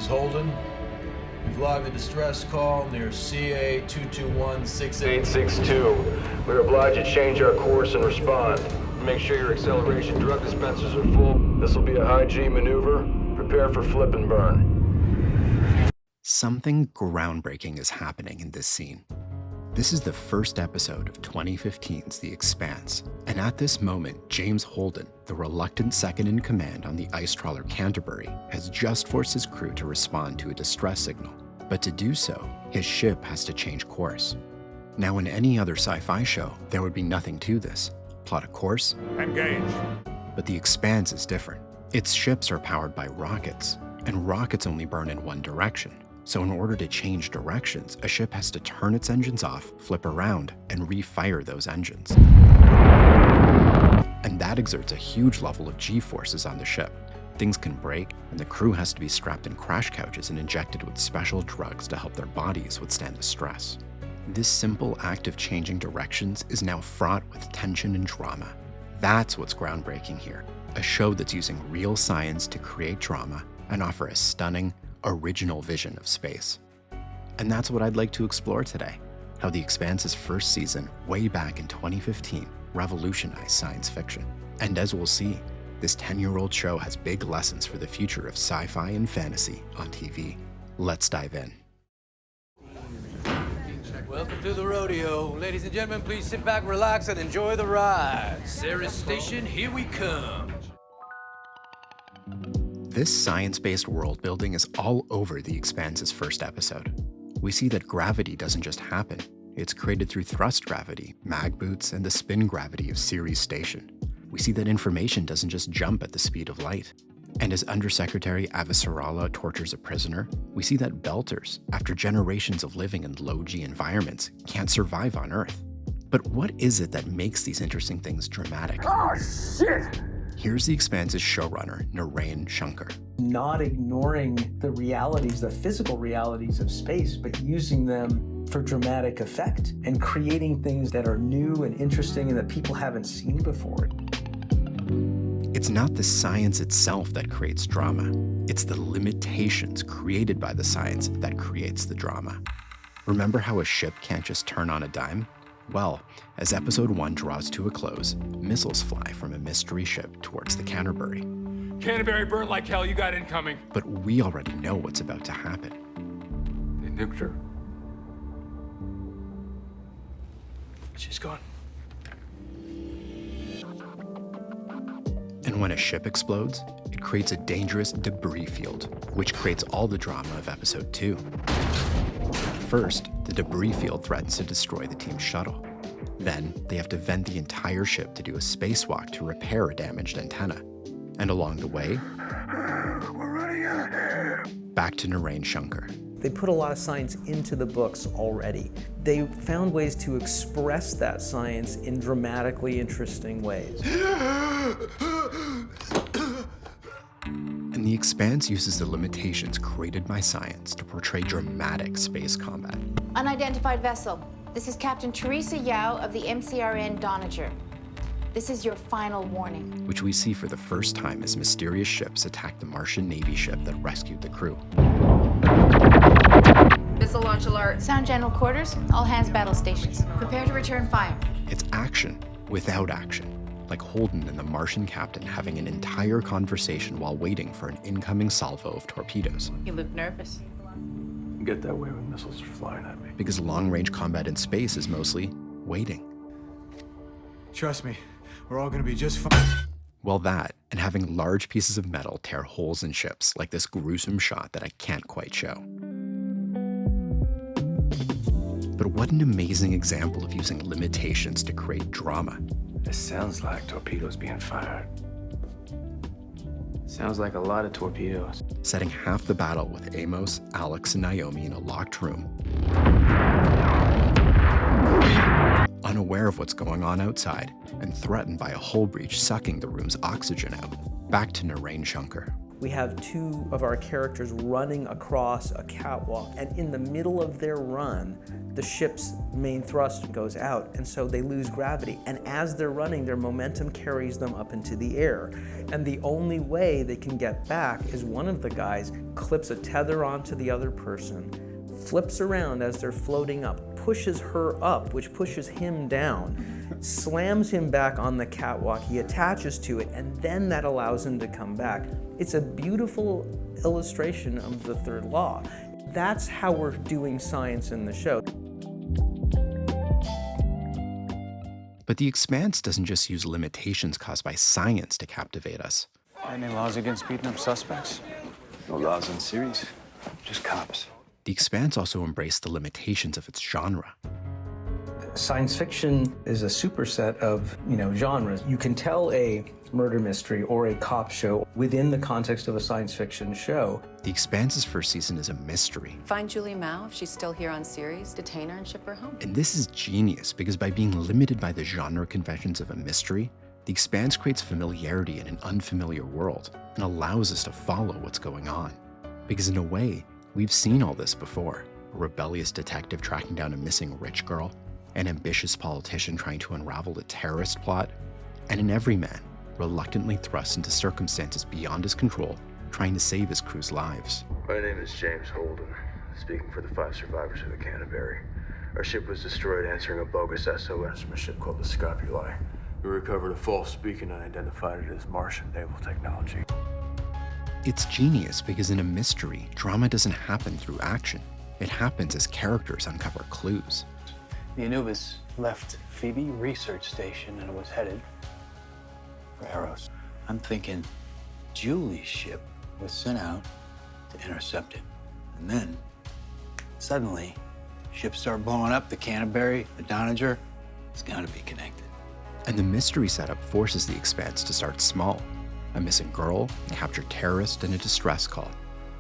is Holden. We've logged a distress call near CA 221-6862. We're obliged to change our course and respond. Make sure your acceleration drug dispensers are full. This will be a high-G maneuver. Prepare for flip and burn. Something groundbreaking is happening in this scene. This is the first episode of 2015's The Expanse, and at this moment, James Holden, the reluctant second-in-command on the ice trawler Canterbury, has just forced his crew to respond to a distress signal. But to do so, his ship has to change course. Now, in any other sci-fi show, there would be nothing to this. Plot a course, engage. But The Expanse is different. Its ships are powered by rockets, and rockets only burn in one direction. So in order to change directions, a ship has to turn its engines off, flip around, and refire those engines. And that exerts a huge level of G-forces on the ship. Things can break, and the crew has to be strapped in crash couches and injected with special drugs to help their bodies withstand the stress. This simple act of changing directions is now fraught with tension and drama. That's what's groundbreaking here. A show that's using real science to create drama and offer a stunning, original vision of space. And that's what I'd like to explore today, how The Expanse's first season, way back in 2015, revolutionized science fiction. And as we'll see, this 10-year-old show has big lessons for the future of sci-fi and fantasy on TV. Let's dive in. Welcome to the rodeo. Ladies and gentlemen, please sit back, relax, and enjoy the ride. Sarah's Station, here we come. This science-based world building is all over The Expanse's first episode. We see that gravity doesn't just happen. It's created through thrust gravity, mag boots, and the spin gravity of Ceres Station. We see that information doesn't just jump at the speed of light. And as Undersecretary Avasarala tortures a prisoner, we see that Belters, after generations of living in low-G environments, can't survive on Earth. But what is it that makes these interesting things dramatic? Oh, shit! Here's The Expanse's showrunner, Narayan Shankar. Not ignoring the realities, the physical realities of space, but using them for dramatic effect and creating things that are new and interesting and that people haven't seen before. It's not the science itself that creates drama. It's the limitations created by the science that creates the drama. Remember how a ship can't just turn on a dime? Well, as episode 1 draws to a close, missiles fly from a mystery ship towards the Canterbury. Canterbury burnt like hell, you got incoming. But we already know what's about to happen. They nuked her. She's gone. And when a ship explodes, it creates a dangerous debris field, which creates all the drama of episode 2. First, the debris field threatens to destroy the team's shuttle. Then, they have to vent the entire ship to do a spacewalk to repair a damaged antenna. And along the way, We're running out of air. back to Narayan Shankar. They put a lot of science into the books already. They found ways to express that science in dramatically interesting ways. And The Expanse uses the limitations created by science to portray dramatic space combat. Unidentified vessel. This is Captain Teresa Yao of the MCRN Donager. This is your final warning. Which we see for the first time as mysterious ships attack the Martian Navy ship that rescued the crew. Missile launch alert. Sound general quarters. All hands battle stations. Prepare to return fire. It's action without action, like Holden and the Martian captain having an entire conversation while waiting for an incoming salvo of torpedoes. You look nervous. Get that way when missiles are flying at me. Because long-range combat in space is mostly waiting. Trust me, we're all gonna be just fine. Well, that, and having large pieces of metal tear holes in ships, like this gruesome shot that I can't quite show. But what an amazing example of using limitations to create drama. This sounds like torpedoes being fired. Sounds like a lot of torpedoes. Setting half the battle with Amos, Alex, and Naomi in a locked room, unaware of what's going on outside, and threatened by a hull breach sucking the room's oxygen out. Back to Narayan Shankar. We have two of our characters running across a catwalk, and in the middle of their run, the ship's main thrust goes out, and so they lose gravity. And as they're running, their momentum carries them up into the air. And the only way they can get back is one of the guys clips a tether onto the other person, flips around as they're floating up, pushes her up, which pushes him down, slams him back on the catwalk, he attaches to it, and then that allows him to come back. It's a beautiful illustration of the third law. That's how we're doing science in the show. But The Expanse doesn't just use limitations caused by science to captivate us. Any laws against beating up suspects? No laws in series, just cops. The Expanse also embraced the limitations of its genre. Science fiction is a superset of, genres. You can tell a murder mystery or a cop show within the context of a science fiction show. The Expanse's first season is a mystery. Find Julie Mao if she's still here on series, detain her and ship her home. And this is genius because by being limited by the genre conventions of a mystery, The Expanse creates familiarity in an unfamiliar world and allows us to follow what's going on. Because in a way, we've seen all this before. A rebellious detective tracking down a missing rich girl, an ambitious politician trying to unravel a terrorist plot, and an everyman reluctantly thrust into circumstances beyond his control, trying to save his crew's lives. My name is James Holden, speaking for the 5 survivors of the Canterbury. Our ship was destroyed answering a bogus SOS from a ship called the Scapulae. We recovered a false beacon and identified it as Martian naval technology. It's genius because in a mystery, drama doesn't happen through action. It happens as characters uncover clues. The Anubis left Phoebe Research Station and was headed for Eros. I'm thinking Julie's ship was sent out to intercept it. And then, suddenly, ships start blowing up. The Canterbury, the Donager, it's gotta be connected. And the mystery setup forces The Expanse to start small. A missing girl, a captured terrorist, and a distress call,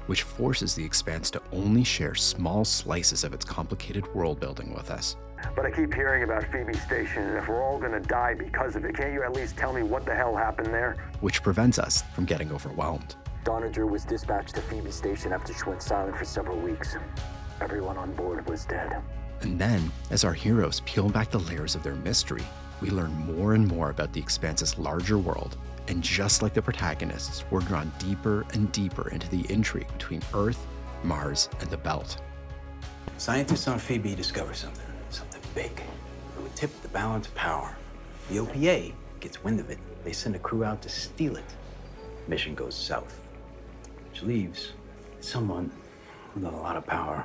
which forces The Expanse to only share small slices of its complicated world building with us. But I keep hearing about Phoebe Station, and if we're all gonna die because of it, can't you at least tell me what the hell happened there? Which prevents us from getting overwhelmed. Donager was dispatched to Phoebe Station after she went silent for several weeks. Everyone on board was dead. And then, as our heroes peel back the layers of their mystery, we learn more and more about The Expanse's larger world. And just like the protagonists, we're drawn deeper and deeper into the intrigue between Earth, Mars, and the Belt. Scientists on Phoebe discover something big. It would tip the balance of power. The OPA gets wind of it. They send a crew out to steal it. Mission goes south, which leaves someone with a lot of power,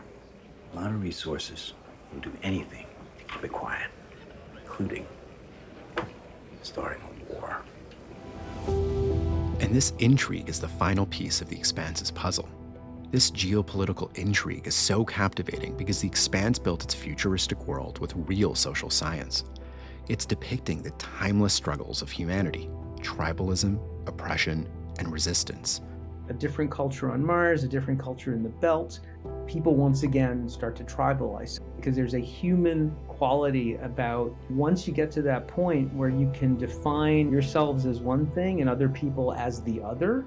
a lot of resources, who do anything to keep it quiet, including starting a war. And this intrigue is the final piece of The Expanse's puzzle. This geopolitical intrigue is so captivating because The Expanse built its futuristic world with real social science. It's depicting the timeless struggles of humanity, tribalism, oppression, and resistance. A different culture on Mars, a different culture in the Belt. People once again start to tribalize because there's a human quality about once you get to that point where you can define yourselves as one thing and other people as the other,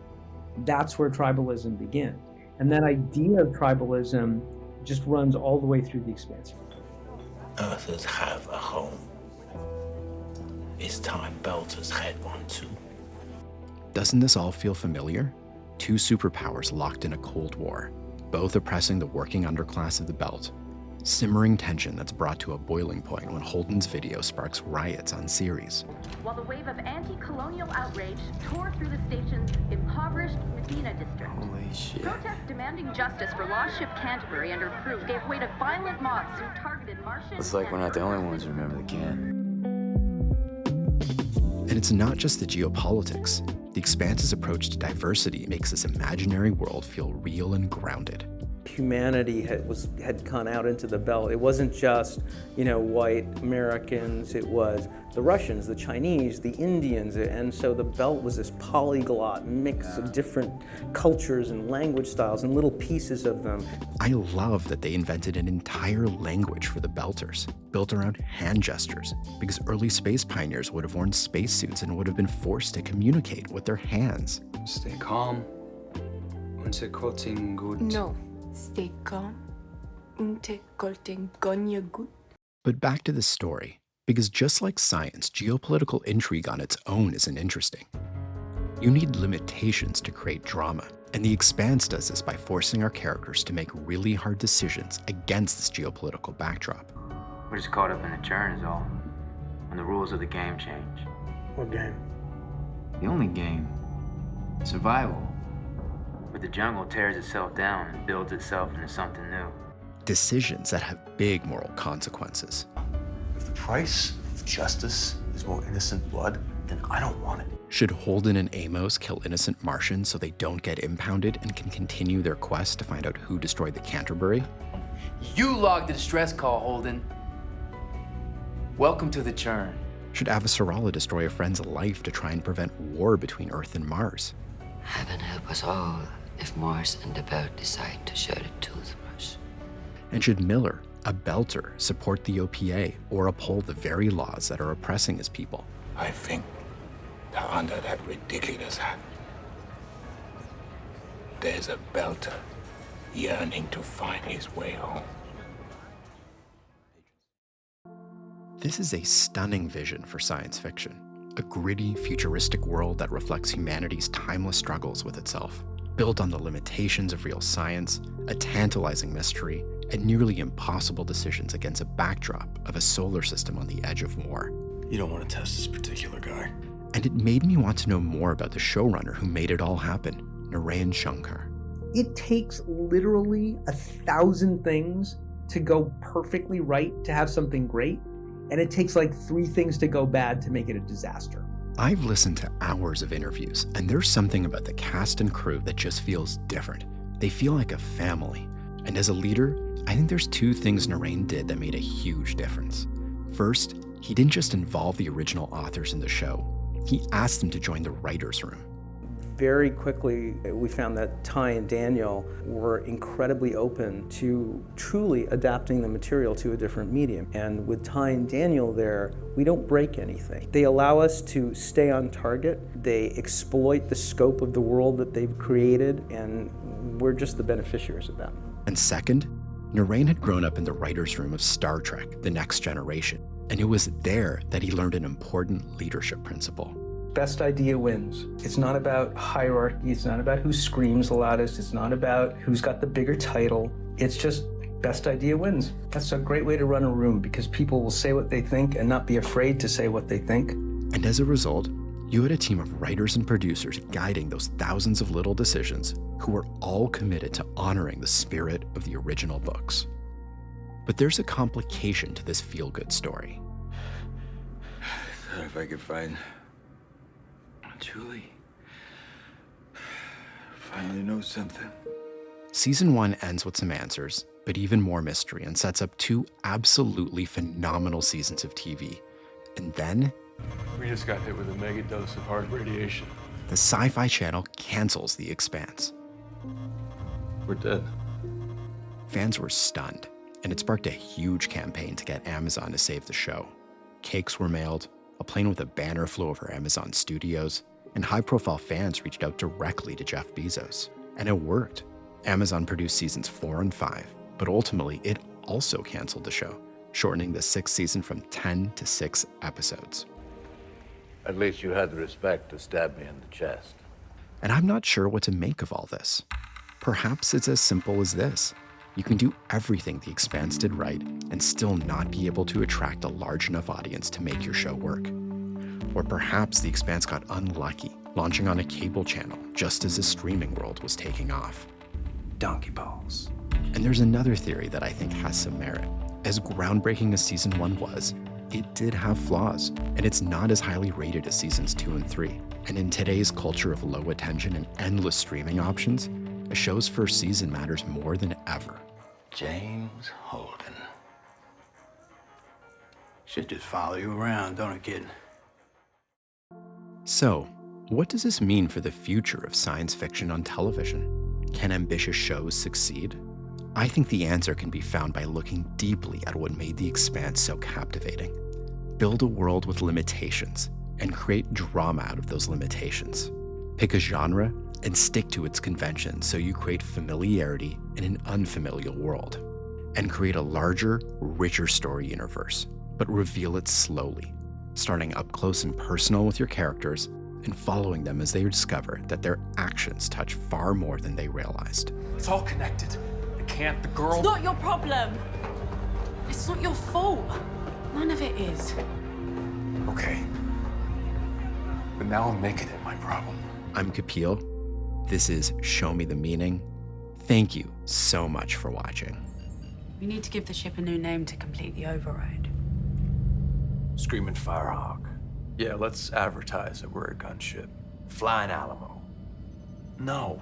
that's where tribalism begins. And that idea of tribalism just runs all the way through The Expanse. Earthers have a home. It's time Belters had one too. Doesn't this all feel familiar? Two superpowers locked in a Cold War, both oppressing the working underclass of the Belt. Simmering tension that's brought to a boiling point when Holden's video sparks riots on Ceres. While the wave of anti-colonial outrage tore through the station's impoverished Medina district. Holy shit. Protests demanding justice for lost ship Canterbury and her crew gave way to violent mobs who targeted Martian. It's like we're not the only ones who remember the can. And it's not just the geopolitics. The Expanse's approach to diversity makes this imaginary world feel real and grounded. Humanity had gone out into the Belt. It wasn't just, white Americans, it was the Russians, the Chinese, the Indians, and so the Belt was this polyglot mix of different cultures and language styles and little pieces of them. I love that they invented an entire language for the Belters, built around hand gestures, because early space pioneers would have worn spacesuits and would have been forced to communicate with their hands. Stay calm, Ganze Kotzing gut. No. Stay calm. Unte kolten gonya gut. But back to the story, because just like science, geopolitical intrigue on its own isn't interesting. You need limitations to create drama, and The Expanse does this by forcing our characters to make really hard decisions against this geopolitical backdrop. We're just caught up in the churn is all. When the rules of the game change. What game? The only game. Survival. Where the jungle tears itself down and builds itself into something new. Decisions that have big moral consequences. If the price of justice is more innocent blood, then I don't want it. Should Holden and Amos kill innocent Martians so they don't get impounded and can continue their quest to find out who destroyed the Canterbury? You logged the distress call, Holden. Welcome to the churn. Should Avasarala destroy a friend's life to try and prevent war between Earth and Mars? Heaven help us all if Mars and the belt decide to share the toothbrush. And should Miller, a belter, support the OPA or uphold the very laws that are oppressing his people? I think that under that ridiculous hat, there's a belter yearning to find his way home. This is a stunning vision for science fiction. A gritty, futuristic world that reflects humanity's timeless struggles with itself, built on the limitations of real science, a tantalizing mystery, and nearly impossible decisions against a backdrop of a solar system on the edge of war. You don't want to test this particular guy. And it made me want to know more about the showrunner who made it all happen, Narayan Shankar. It takes literally 1,000 things to go perfectly right to have something great, and it takes like 3 things to go bad to make it a disaster. I've listened to hours of interviews, and there's something about the cast and crew that just feels different. They feel like a family. And as a leader, I think there's 2 things Narayan did that made a huge difference. First, he didn't just involve the original authors in the show. He asked them to join the writer's room. Very quickly, we found that Ty and Daniel were incredibly open to truly adapting the material to a different medium. And with Ty and Daniel there, we don't break anything. They allow us to stay on target. They exploit the scope of the world that they've created, and we're just the beneficiaries of that. And second, Narayan had grown up in the writer's room of Star Trek: The Next Generation, and it was there that he learned an important leadership principle. Best idea wins. It's not about hierarchy. It's not about who screams the loudest. It's not about who's got the bigger title. It's just best idea wins. That's a great way to run a room because people will say what they think and not be afraid to say what they think. And as a result, you had a team of writers and producers guiding those thousands of little decisions who were all committed to honoring the spirit of the original books. But there's a complication to this feel-good story. I thought if I could find Julie, finally know something. Season 1 ends with some answers, but even more mystery, and sets up 2 absolutely phenomenal seasons of TV. And then We just got hit with a mega dose of hard radiation. the Sci-Fi Channel cancels The Expanse. We're dead. Fans were stunned, and it sparked a huge campaign to get Amazon to save the show. Cakes were mailed, a plane with a banner flew over Amazon studios, and high-profile fans reached out directly to Jeff Bezos. And it worked. Amazon produced seasons 4 and 5, but ultimately it also canceled the show, shortening the 6th season from 10 to 6 episodes. At least you had the respect to stab me in the chest. And I'm not sure what to make of all this. Perhaps it's as simple as this. You can do everything The Expanse did right and still not be able to attract a large enough audience to make your show work. Or perhaps The Expanse got unlucky, launching on a cable channel just as the streaming world was taking off. Donkey balls. And there's another theory that I think has some merit. As groundbreaking as season 1 was, it did have flaws, and it's not as highly rated as seasons 2 and 3. And in today's culture of low attention and endless streaming options, a show's first season matters more than ever. James Holden. Should just follow you around, don't it, kid? So, what does this mean for the future of science fiction on television? Can ambitious shows succeed? I think the answer can be found by looking deeply at what made The Expanse so captivating. Build a world with limitations and create drama out of those limitations. Pick a genre and stick to its conventions so you create familiarity in an unfamiliar world. And create a larger, richer story universe, but reveal it slowly, starting up close and personal with your characters and following them as they discover that their actions touch far more than they realized. It's all connected. The camp, the girl. It's not your problem. It's not your fault. None of it is. Okay. But now I'm making it my problem. I'm Kapil. This is Show Me the Meaning. Thank you so much for watching. We need to give the ship a new name to complete the override. Screaming Firehawk. Yeah, let's advertise that we're a gunship. Flying Alamo. No,